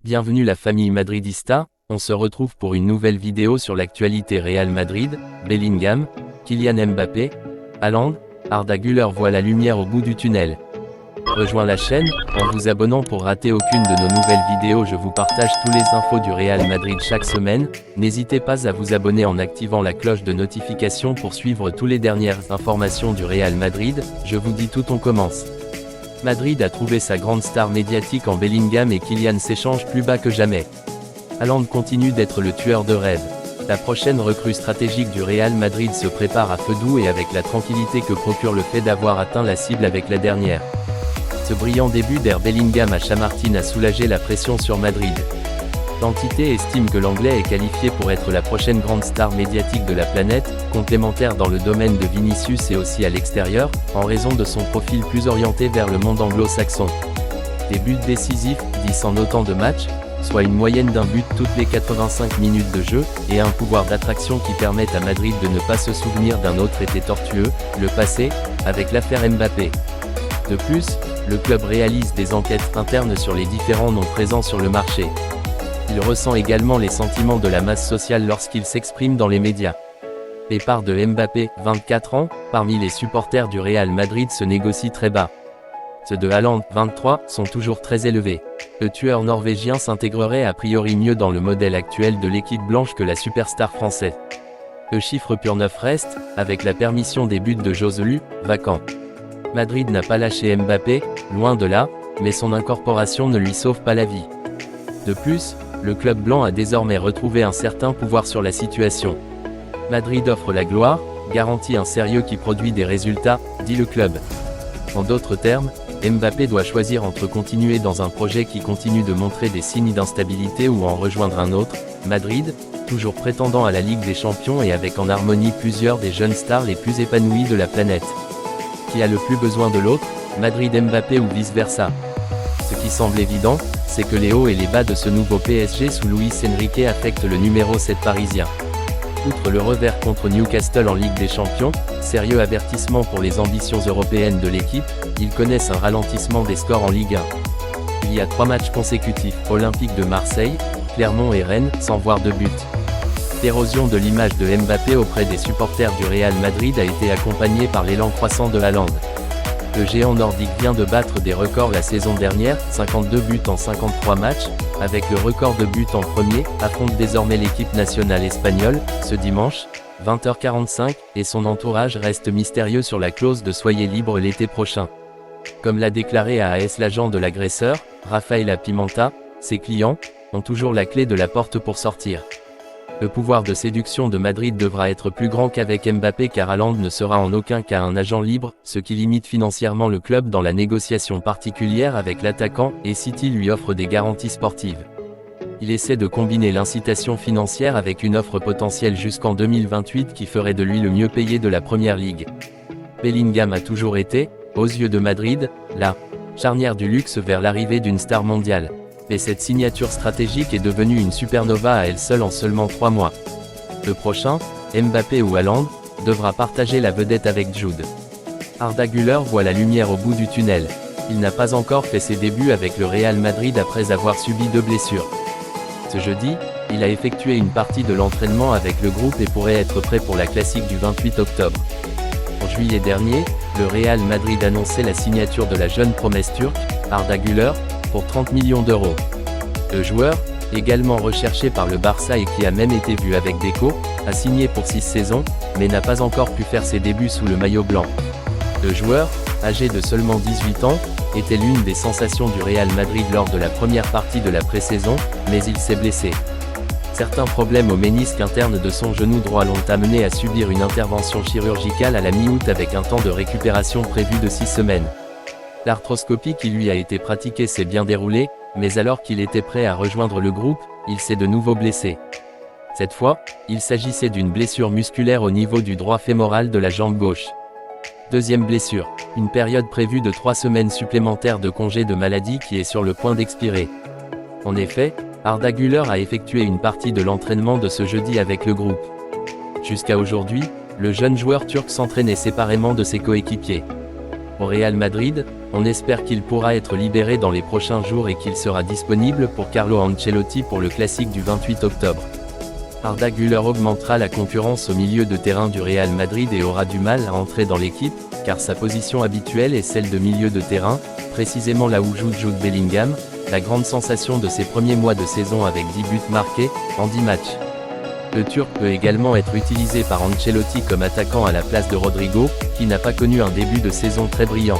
Bienvenue la famille madridista, on se retrouve pour une nouvelle vidéo sur l'actualité Real Madrid, Bellingham, Kylian Mbappé, Haaland, Arda Güler voit la lumière au bout du tunnel. Rejoins la chaîne, en vous abonnant pour rater aucune de nos nouvelles vidéos. Je vous partage tous les infos du Real Madrid chaque semaine, n'hésitez pas à vous abonner en activant la cloche de notification pour suivre toutes les dernières informations du Real Madrid. Je vous dis tout, on commence. Madrid a trouvé sa grande star médiatique en Bellingham et Kylian s'échange plus bas que jamais. Haaland continue d'être le tueur de rêve. La prochaine recrue stratégique du Real Madrid se prépare à feu doux et avec la tranquillité que procure le fait d'avoir atteint la cible avec la dernière. Ce brillant début d'ère Bellingham à Chamartín a soulagé la pression sur Madrid. L'entité estime que l'Anglais est qualifié pour être la prochaine grande star médiatique de la planète, complémentaire dans le domaine de Vinicius et aussi à l'extérieur, en raison de son profil plus orienté vers le monde anglo-saxon. Des buts décisifs, 10 en autant de matchs, soit une moyenne d'un but toutes les 85 minutes de jeu, et un pouvoir d'attraction qui permettent à Madrid de ne pas se souvenir d'un autre été tortueux, le passé, avec l'affaire Mbappé. De plus, le club réalise des enquêtes internes sur les différents noms présents sur le marché. Il ressent également les sentiments de la masse sociale lorsqu'il s'exprime dans les médias. Les parts de Mbappé, 24 ans, parmi les supporters du Real Madrid se négocient très bas. Ceux de Haaland, 23, sont toujours très élevés. Le tueur norvégien s'intégrerait a priori mieux dans le modèle actuel de l'équipe blanche que la superstar française. Le chiffre pur neuf reste, avec la permission des buts de Joselu, vacant. Madrid n'a pas lâché Mbappé, loin de là, mais son incorporation ne lui sauve pas la vie. De plus, le club blanc a désormais retrouvé un certain pouvoir sur la situation. Madrid offre la gloire, garantit un sérieux qui produit des résultats, dit le club. En d'autres termes, Mbappé doit choisir entre continuer dans un projet qui continue de montrer des signes d'instabilité ou en rejoindre un autre. Madrid, toujours prétendant à la Ligue des Champions et avec en harmonie plusieurs des jeunes stars les plus épanouies de la planète. Qui a le plus besoin de l'autre, Madrid Mbappé ou vice-versa? Ce qui semble évident, c'est que les hauts et les bas de ce nouveau PSG sous Luis Enrique affectent le numéro 7 parisien. Outre le revers contre Newcastle en Ligue des Champions, sérieux avertissement pour les ambitions européennes de l'équipe, ils connaissent un ralentissement des scores en Ligue 1. Il y a 3 matchs consécutifs, Olympique de Marseille, Clermont et Rennes, sans voir de but. L'érosion de l'image de Mbappé auprès des supporters du Real Madrid a été accompagnée par l'élan croissant de Haaland. Le géant nordique vient de battre des records la saison dernière, 52 buts en 53 matchs, avec le record de buts en premier, affronte désormais l'équipe nationale espagnole, ce dimanche, 20h45, et son entourage reste mystérieux sur la clause de soyez libre l'été prochain. Comme l'a déclaré à AS l'agent de l'agresseur, Rafaela Pimenta, ses clients ont toujours la clé de la porte pour sortir. Le pouvoir de séduction de Madrid devra être plus grand qu'avec Mbappé car Haaland ne sera en aucun cas un agent libre, ce qui limite financièrement le club dans la négociation particulière avec l'attaquant, et City lui offre des garanties sportives. Il essaie de combiner l'incitation financière avec une offre potentielle jusqu'en 2028 qui ferait de lui le mieux payé de la Première Ligue. Bellingham a toujours été, aux yeux de Madrid, la charnière du luxe vers l'arrivée d'une star mondiale. Et cette signature stratégique est devenue une supernova à elle seule en seulement 3 mois. Le prochain, Mbappé ou Haaland, devra partager la vedette avec Jude. Arda Güler voit la lumière au bout du tunnel. Il n'a pas encore fait ses débuts avec le Real Madrid après avoir subi 2 blessures. Ce jeudi, il a effectué une partie de l'entraînement avec le groupe et pourrait être prêt pour la classique du 28 octobre. En juillet dernier, le Real Madrid annonçait la signature de la jeune promesse turque, Arda Güler, pour 30 millions d'euros. Le joueur, également recherché par le Barça et qui a même été vu avec Deco, a signé pour 6 saisons, mais n'a pas encore pu faire ses débuts sous le maillot blanc. Le joueur, âgé de seulement 18 ans, était l'une des sensations du Real Madrid lors de la première partie de la pré-saison, mais il s'est blessé. Certains problèmes au ménisque interne de son genou droit l'ont amené à subir une intervention chirurgicale à la mi-août avec un temps de récupération prévu de 6 semaines. L'arthroscopie qui lui a été pratiquée s'est bien déroulée, mais alors qu'il était prêt à rejoindre le groupe, il s'est de nouveau blessé. Cette fois, il s'agissait d'une blessure musculaire au niveau du droit fémoral de la jambe gauche. Deuxième blessure, une période prévue de 3 semaines supplémentaires de congé de maladie qui est sur le point d'expirer. En effet, Arda Güler a effectué une partie de l'entraînement de ce jeudi avec le groupe. Jusqu'à aujourd'hui, le jeune joueur turc s'entraînait séparément de ses coéquipiers. Au Real Madrid, On espère qu'il pourra être libéré dans les prochains jours et qu'il sera disponible pour Carlo Ancelotti pour le classique du 28 octobre. Arda Güler augmentera la concurrence au milieu de terrain du Real Madrid et aura du mal à entrer dans l'équipe, car sa position habituelle est celle de milieu de terrain, précisément là où joue Jude Bellingham, la grande sensation de ses premiers mois de saison avec 10 buts marqués, en 10 matchs. Le Turc peut également être utilisé par Ancelotti comme attaquant à la place de Rodrigo, qui n'a pas connu un début de saison très brillant.